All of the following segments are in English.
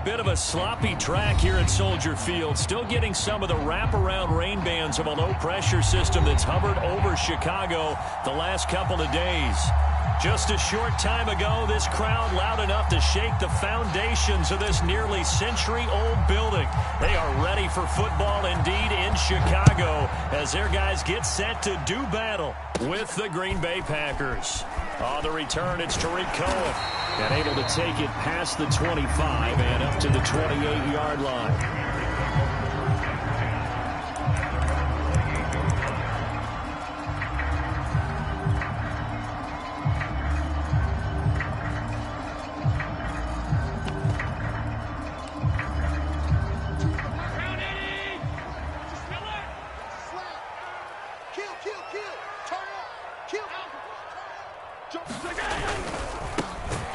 bit of a sloppy track here at Soldier Field. Still getting some of the wraparound rain bands of a low-pressure system that's hovered over Chicago the last couple of days. Just a short time ago, this crowd loud enough to shake the foundations of this nearly century-old building. They are ready for football indeed in Chicago as their guys get set to do battle with the Green Bay Packers. On the return, it's Tariq Cohen. And able to take it past the 25 and up to the 28-yard line.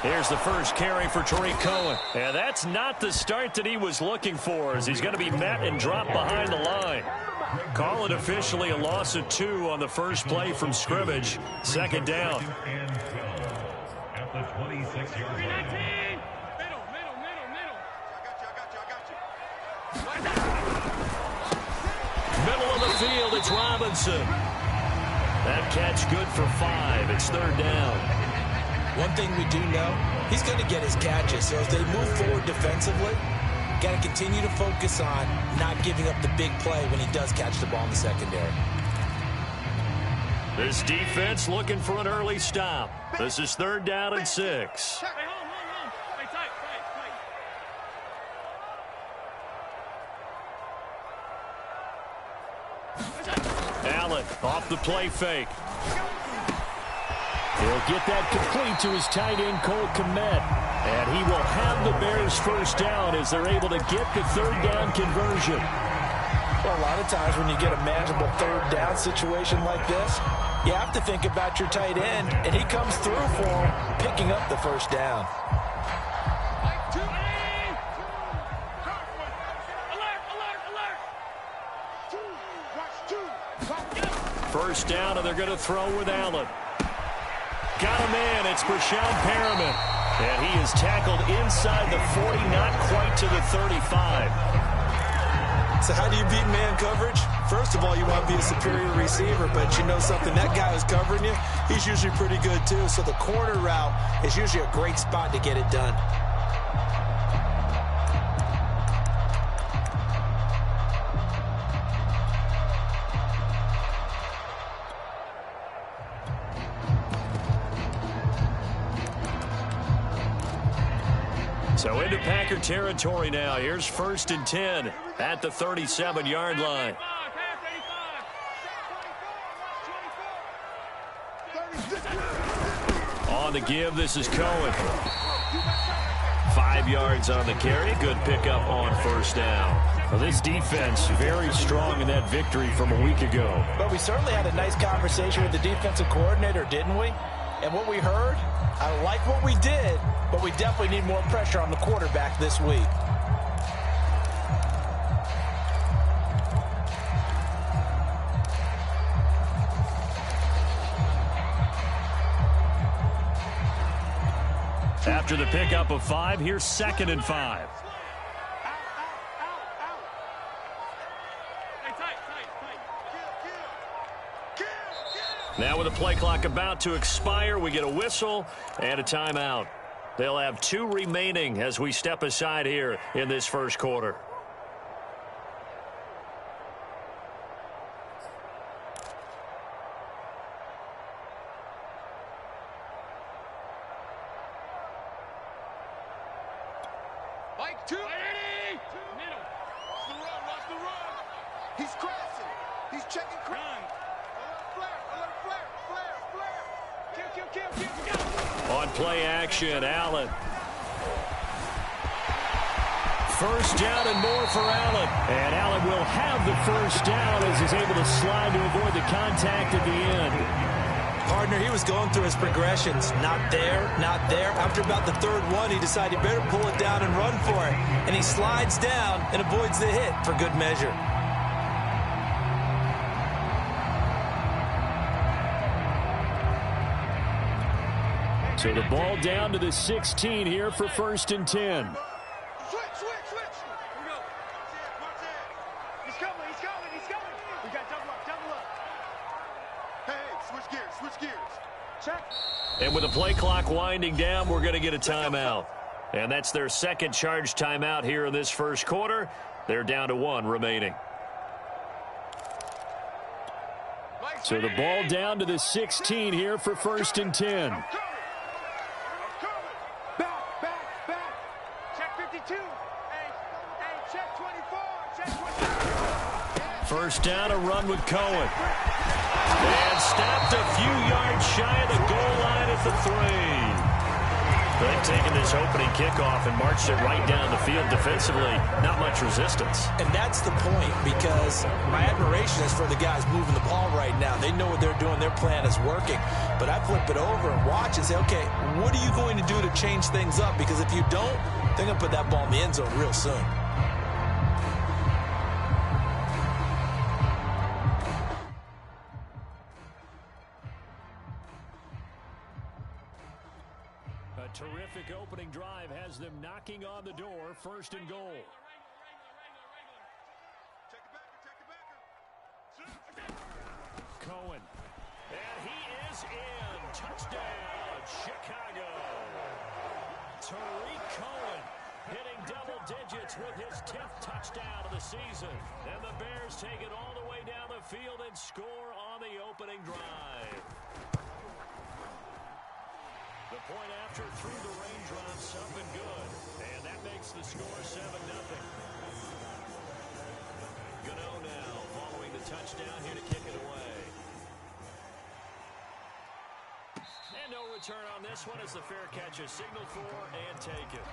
Here's the first carry for Tariq Cohen. And that's not the start that he was looking for, as he's going to be met and dropped behind the line. Call it officially a loss of 2 on the first play from scrimmage. Second down. At the 26-yard line. Middle of the field, it's Robinson. That catch good for 5. It's third down. One thing we do know, he's going to get his catches. So as they move forward defensively, got to continue to focus on not giving up the big play when he does catch the ball in the secondary. This defense looking for an early stop. This is third down and 6. Allen off the play fake. He'll get that complete to his tight end, Cole Kmet. And he will have the Bears first down as they're able to get the third down conversion. Well, a lot of times when you get a manageable third down situation like this, you have to think about your tight end, and he comes through for him, picking up the first down. First down, and they're going to throw with Allen. Got a man. It's Breshad Perriman. And he is tackled inside the 40, not quite to the 35. So how do you beat man coverage? First of all, you want to be a superior receiver, but you know something, that guy who's covering you, he's usually pretty good too. So the corner route is usually a great spot to get it done. So into Packer territory now. Here's first and 10 at the 37-yard line. On the give, this is Cohen. 5 yards on the carry. Good pickup on first down. Well, this defense very strong in that victory from a week ago. But we certainly had a nice conversation with the defensive coordinator, didn't we? And what we heard, I like what we did, but we definitely need more pressure on the quarterback this week. After the pickup of 5, here's second and 5. Now with the play clock about to expire, we get a whistle and a timeout. They'll have 2 remaining as we step aside here in this first quarter. Mike, 2. Middle. Watch the run. He's crossing. He's checking cross. On play action, Allen. First down and more for Allen. And Allen will have the first down as he's able to slide to avoid the contact at the end. Partner, he was going through his progressions. Not there, not there. After about the third one, he decided he better pull it down and run for it. And he slides down and avoids the hit for good measure. So the ball down to the 16 here for first and 10. Switch. Switch gears. Check. And with the play clock winding down, we're going to get a timeout. And that's their second charge timeout here in this first quarter. They're down to 1 remaining. So the ball down to the 16 here for 1st and 10. I'm coming. Back. Check 52. Hey, check 24. Check 24. First down, a run with Cohen. And stopped a few yards shy of the goal line at the 3. They've taken this opening kickoff and marched it right down the field defensively. Not much resistance. And that's the point, because my admiration is for the guys moving the ball right now. They know what they're doing. Their plan is working. But I flip it over and watch and say, okay, what are you going to do to change things up? Because if you don't, they're going to put that ball in the end zone real soon. Terrific opening drive has them knocking on the door. 1st and goal. Cohen. And he is in. Touchdown, Chicago. Tariq Cohen hitting double digits with his 10th touchdown of the season. And the Bears take it all the way down the field and score on the opening drive. The point after through the raindrops up and good. And that makes the score 7-0. Gano now following the touchdown here to kick it away. And no return on this one as the fair catch is signaled for and taken.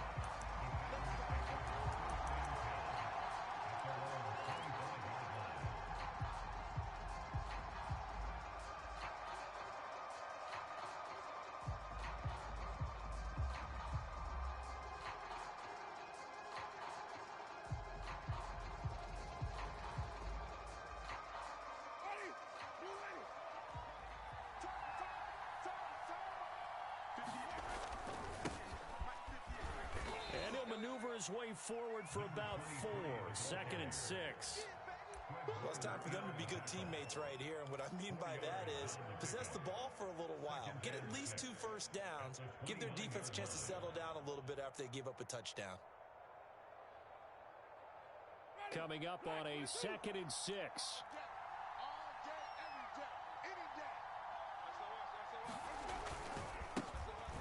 Maneuver his way forward for about 4. 2nd and 6. Well, it's time for them to be good teammates right here. And what I mean by that is possess the ball for a little while. Get at least 2 first downs. Give their defense a chance to settle down a little bit after they give up a touchdown. Coming up on a 2nd and 6.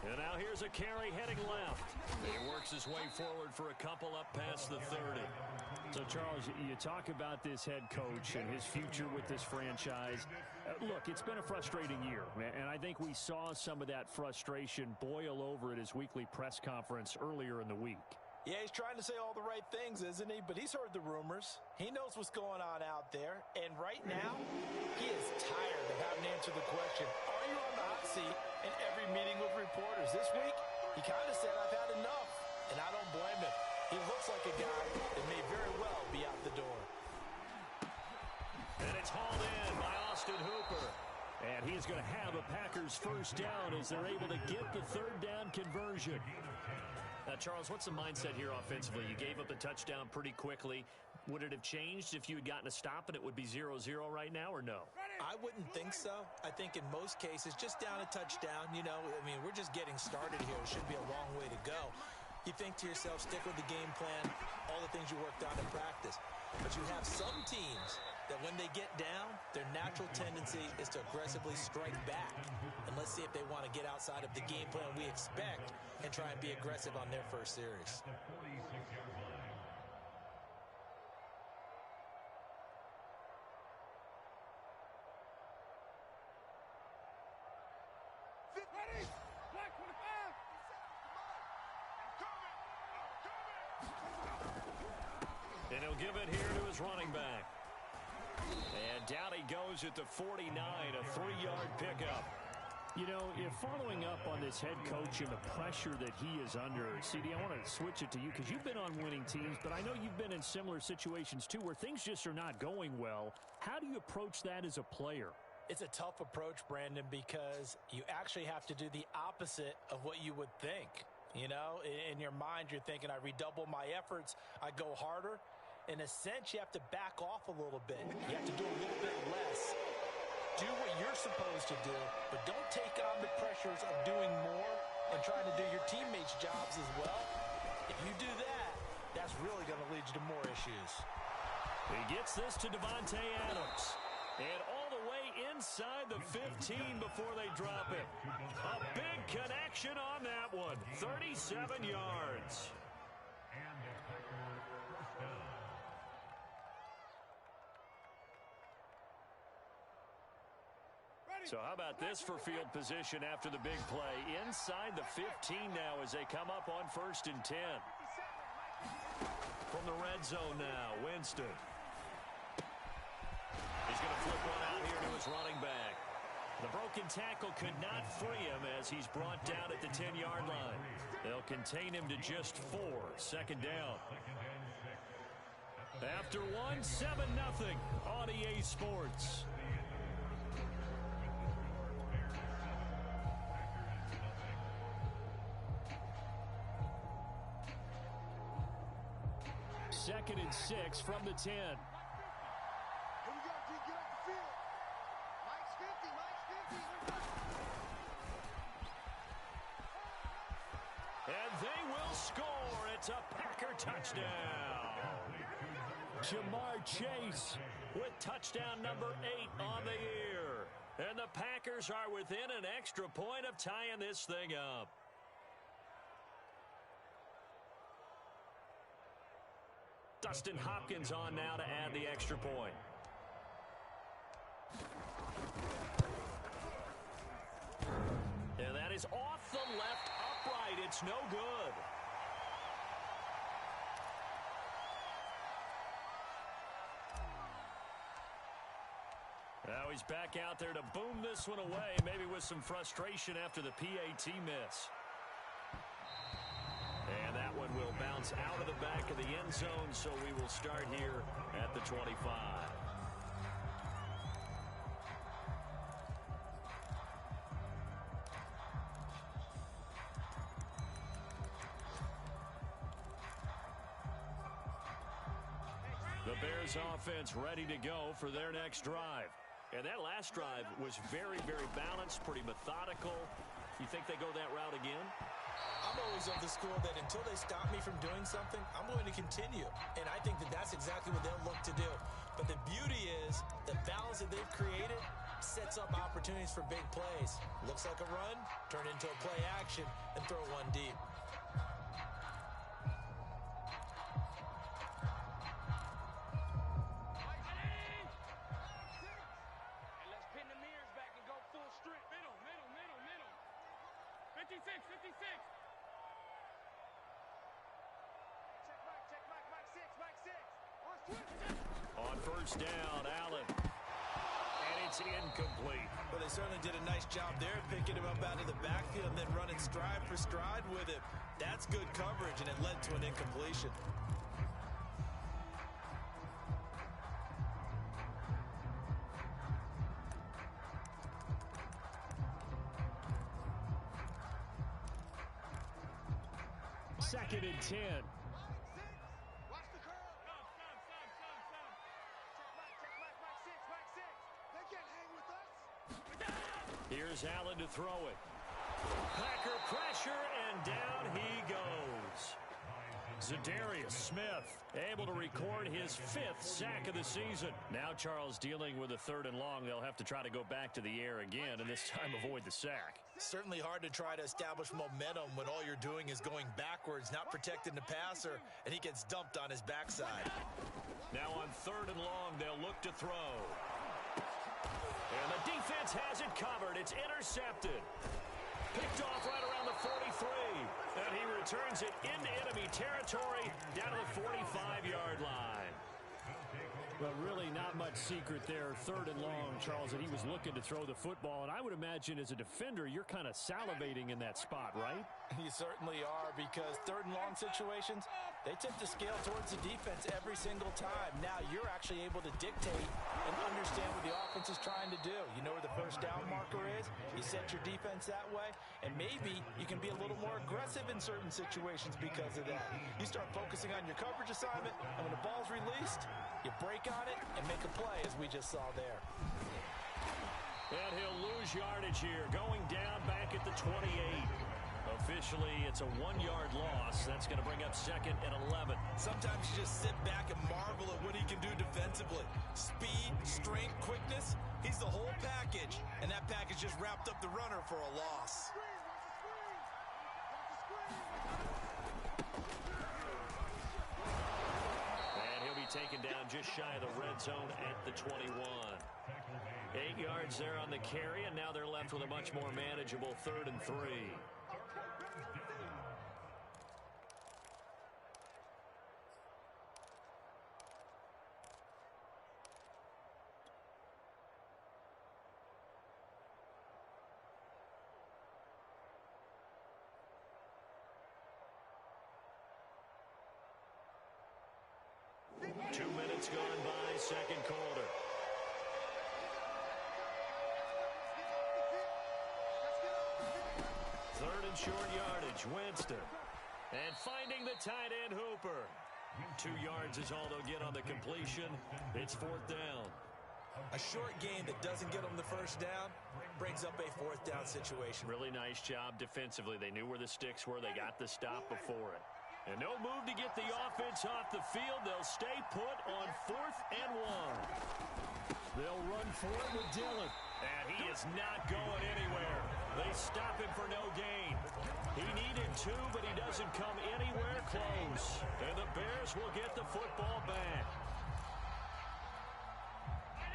And now here's a carry heading left. He works his way forward for a couple up past the 30. So, Charles, you talk about this head coach and his future with this franchise. Look, it's been a frustrating year, and I think we saw some of that frustration boil over at his weekly press conference earlier in the week. Yeah, he's trying to say all the right things, isn't he? But he's heard the rumors. He knows what's going on out there. And right now, he is tired of having to answer the question, are you on the hot seat in every meeting with reporters? This week, he kind of said, I've had enough. And I don't blame him. He looks like a guy that may very well be out the door. And it's hauled in by Austin Hooper. And he's going to have a Packers first down as they're able to get the 3rd down conversion. Now, Charles, what's the mindset here offensively? You gave up the touchdown pretty quickly. Would it have changed if you had gotten a stop and it would be 0-0 right now, or no? I wouldn't think so. I think in most cases, just down a touchdown, you know, I mean, we're just getting started here. It should be a long way to go. You think to yourself, stick with the game plan, all the things you worked on in practice. But you have some teams that when they get down, their natural tendency is to aggressively strike back. And let's see if they want to get outside of the game plan we expect and try and be aggressive on their first series. And he'll give it here to his running back. And down he goes at the 49, a 3-yard pickup. You know, if following up on this head coach and the pressure that he is under, CD, I want to switch it to you because you've been on winning teams, but I know you've been in similar situations too where things just are not going well. How do you approach that as a player? It's a tough approach, Brandon, because you actually have to do the opposite of what you would think. You know, in your mind, you're thinking, I redouble my efforts, I go harder. In a sense, you have to back off a little bit. You have to do a little bit less Do what you're supposed to do, but don't take on the pressures of doing more and trying to do your teammates' jobs as well. If you do that, that's really going to lead you to more issues. He gets this to Davante Adams. And all the way inside the 15 before they drop it. A big connection on that one. 37 yards. And the Packer first down. So how about this for field position after the big play? Inside the 15 now as they come up on 1st and 10. From the red zone now, Winston. He's going to flip one out here to his running back. The broken tackle could not free him as he's brought down at the 10-yard line. They'll contain him to just 4. 2nd down. After one, 7-0 on EA Sports. Second and 6 from the 10. Here we go, D. Get off the field. Mike's 50, Mike's 50. And they will score. It's a Packer touchdown. Jamar Chase with touchdown number 8 on the year. And the Packers are within an extra point of tying this thing up. Dustin Hopkins on now to add the extra point. And that is off the left upright. It's no good. Now he's back out there to boom this one away, maybe with some frustration after the PAT miss. And that one will bounce out of the back of the end zone, so we will start here at the 25. The Bears offense ready to go for their next drive. And that last drive was very, very balanced, pretty methodical. You think they go that route again? I'm always of the school that until they stop me from doing something, I'm going to continue. And I think that that's exactly what they'll look to do. But the beauty is the balance that they've created sets up opportunities for big plays. Looks like a run, turn into a play action, and throw one deep. And let's pin the mirrors back and go full strip. Middle. 56. Check Mike 6. On 1st down, Allen. And it's incomplete. Well, they certainly did a nice job there, picking him up out of the backfield and then running stride for stride with him. That's good coverage, and it led to an incompletion. Second and 10. Watch the curl. Stop. Check Mike 6. They can't hang with us. Here's Allen to throw it. Packer pressure, and down he goes. Za'Darius Smith able to record his 5th sack of the season. Now Charles dealing with a 3rd and long. They'll have to try to go back to the air again, and this time avoid the sack. Certainly hard to try to establish momentum when all you're doing is going backwards, not protecting the passer, and he gets dumped on his backside. Now on 3rd and long, they'll look to throw. And the defense has it covered. It's intercepted. Picked off right around the 43. And he returns it into enemy territory down to the 45-yard line. Well, really not much secret there. 3rd and long, Charles, and he was looking to throw the football. And I would imagine as a defender, you're kind of salivating in that spot, right? You certainly are, because 3rd and long situations, they tip the scale towards the defense every single time. Now you're actually able to dictate and understand what the offense is trying to do. You know where the 1st down marker is. You set your defense that way, and maybe you can be a little more aggressive in certain situations because of that. You start focusing on your coverage assignment, and when the ball's released, you break on it and make a play, as we just saw there. And he'll lose yardage here, going down back at the 28. Officially, it's a 1-yard loss. That's going to bring up 2nd and 11. Sometimes you just sit back and marvel at what he can do defensively. Speed, strength, quickness. He's the whole package. And that package just wrapped up the runner for a loss. And he'll be taken down just shy of the red zone at the 21. 8 yards there on the carry, and now they're left with a much more manageable 3rd and 3. 2 minutes gone by, 2nd quarter. Third and short yardage, Winston. And finding the tight end, Hooper. 2 yards is all they'll get on the completion. It's 4th down. A short game that doesn't get them the first down brings up a 4th down situation. Really nice job defensively. They knew where the sticks were. They got the stop before it. And no move to get the offense off the field. They'll stay put on 4th and 1. They'll run for it with Dillon. And he is not going anywhere. They stop him for no gain. He needed 2, but he doesn't come anywhere close. And the Bears will get the football back.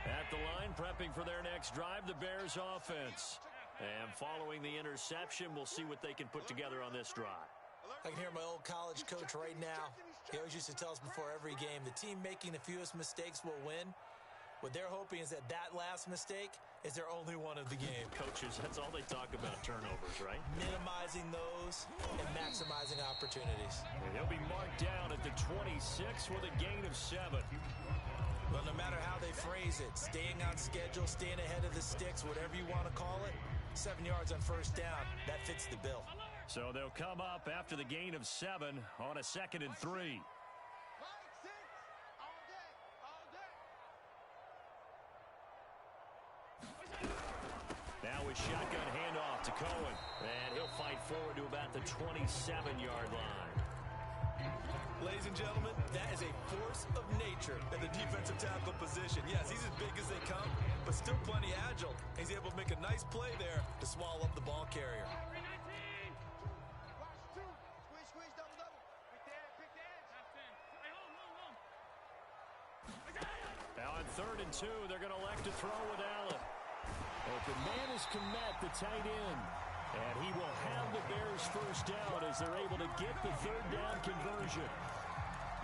At the line, prepping for their next drive, the Bears offense. And following the interception, we'll see what they can put together on this drive. I can hear my old college coach right now. He always used to tell us before every game, the team making the fewest mistakes will win. What they're hoping is that last mistake is their only one of the game. Coaches, that's all they talk about, turnovers, right? Minimizing those and maximizing opportunities. And he'll be marked down at the 26 with a gain of 7. Well, no matter how they phrase it, staying on schedule, staying ahead of the sticks, whatever you want to call it, 7 yards on 1st down, that fits the bill. So they'll come up after the gain of 7 on a 2nd and 3. Now with shotgun handoff to Cohen. And he'll fight forward to about the 27-yard line. Ladies and gentlemen, that is a force of nature at the defensive tackle position. Yes, he's as big as they come, but still plenty agile. He's able to make a nice play there to swallow up the ball carrier. Now on 3rd and 2, they're going to elect to throw with Allen. Open man is Kmet, the tight end. And he will have the Bears first down as they're able to get the 3rd down conversion.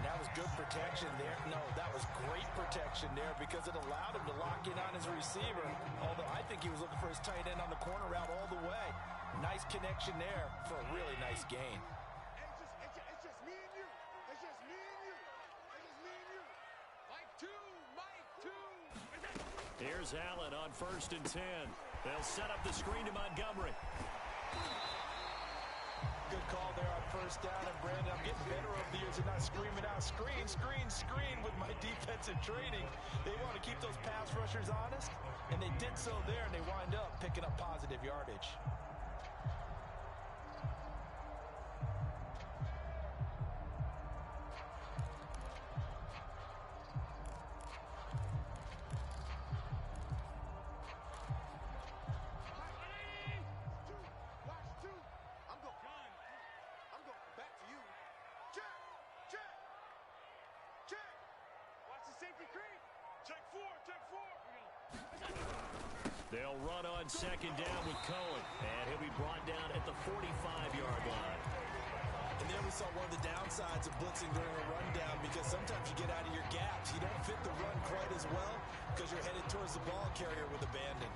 That was good protection there. No, that was great protection there because it allowed him to lock in on his receiver. Although I think he was looking for his tight end on the corner route all the way. Nice connection there for a really nice gain. It's just me and you. It's just me and you. It's just me and you. Mike 2. Here's Allen on 1st and 10. They'll set up the screen to Montgomery. Good call there on 1st down. And Brandon, I'm getting better over the years and not screaming out, screen, screen, screen with my defensive training. They want to keep those pass rushers honest, and they did so there, and they wind up picking up positive yardage. They'll run on 2nd down with Cohen, and he'll be brought down at the 45-yard line. And there we saw one of the downsides of blitzing during a rundown because sometimes you get out of your gaps. You don't fit the run quite as well because you're headed towards the ball carrier with abandon.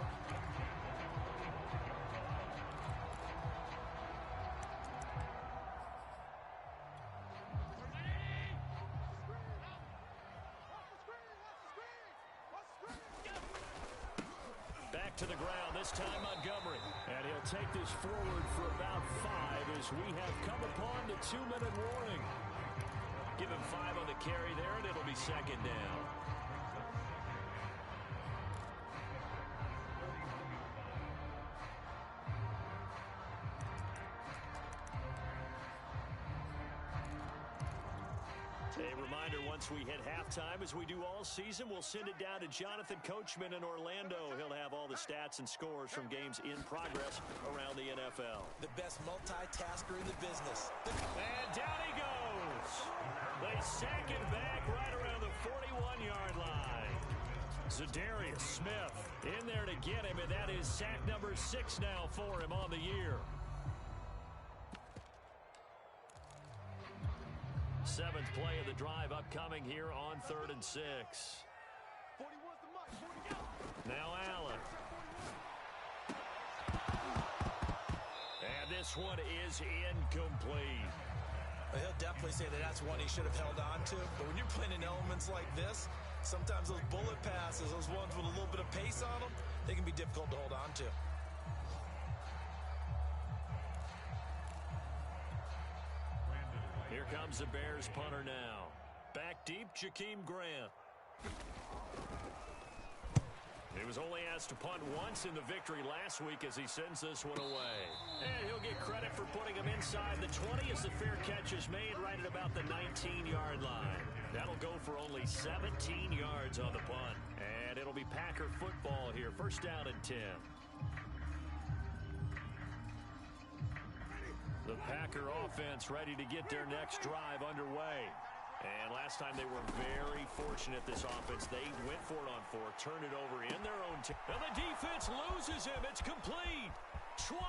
Back to the ground, this time Montgomery. And he'll take this forward for about 5 as we have come upon the 2-minute warning. Give him 5 on the carry there, and it'll be 2nd down. A reminder, once we hit halftime, as we do all season, we'll send it down to Jonathan Coachman in Orlando. He'll have all the stats and scores from games in progress around the NFL. The best multitasker in the business. And down he goes. They sack him back right around the 41-yard line. Zadarius Smith in there to get him, and that is sack number 6 now for him on the year. 7th play of the drive upcoming here on 3rd and 6. 41's the mark. 40 Now Allen. And this one is incomplete. He'll definitely say that that's one he should have held on to. But when you're playing in elements like this, sometimes those bullet passes, those ones with a little bit of pace on them, they can be difficult to hold on to. Here comes the Bears punter now. Back deep, Jakeem Grant. He was only asked to punt once in the victory last week as he sends this one away. And he'll get credit for putting him inside the 20 as the fair catch is made right at about the 19-yard line. That'll go for only 17 yards on the punt. And it'll be Packer football here. 1st down and 10. The Packer offense ready to get their next drive underway. And last time they were very fortunate, this offense. They went for it on 4, turned it over in their own team. And the defense loses him. It's complete. 20,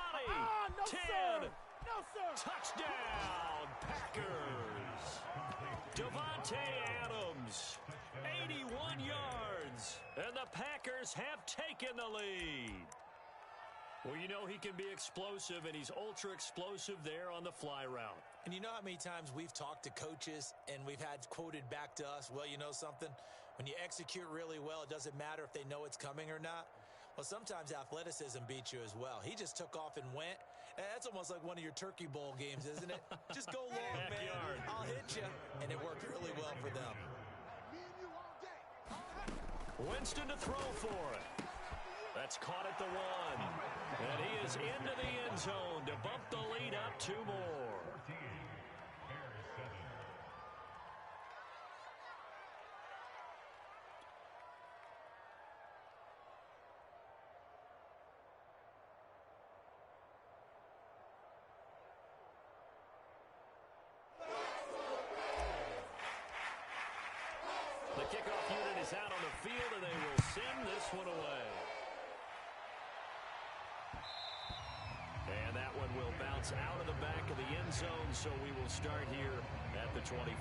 10, sir. No, sir. touchdown, Packers. Devontae Adams, 81 yards. And the Packers have taken the lead. Well, you know he can be explosive, and he's ultra-explosive there on the fly route. And you know how many times we've talked to coaches and we've had quoted back to us, well, you know something? When you execute really well, it doesn't matter if they know it's coming or not. Well, sometimes athleticism beats you as well. He just took off and went. That's almost like one of your Turkey Bowl games, isn't it? Just go long, man. I'll hit you. And it worked really well for them. Me and you all day. All day. Winston to throw for it. That's caught at the 1. And he is into the end zone to bump the lead up 2 more. 14. Bears 7. The kickoff unit is out on the field, and they will send this one away. And that one will bounce out of the back of the end zone, so we will start here at the 25.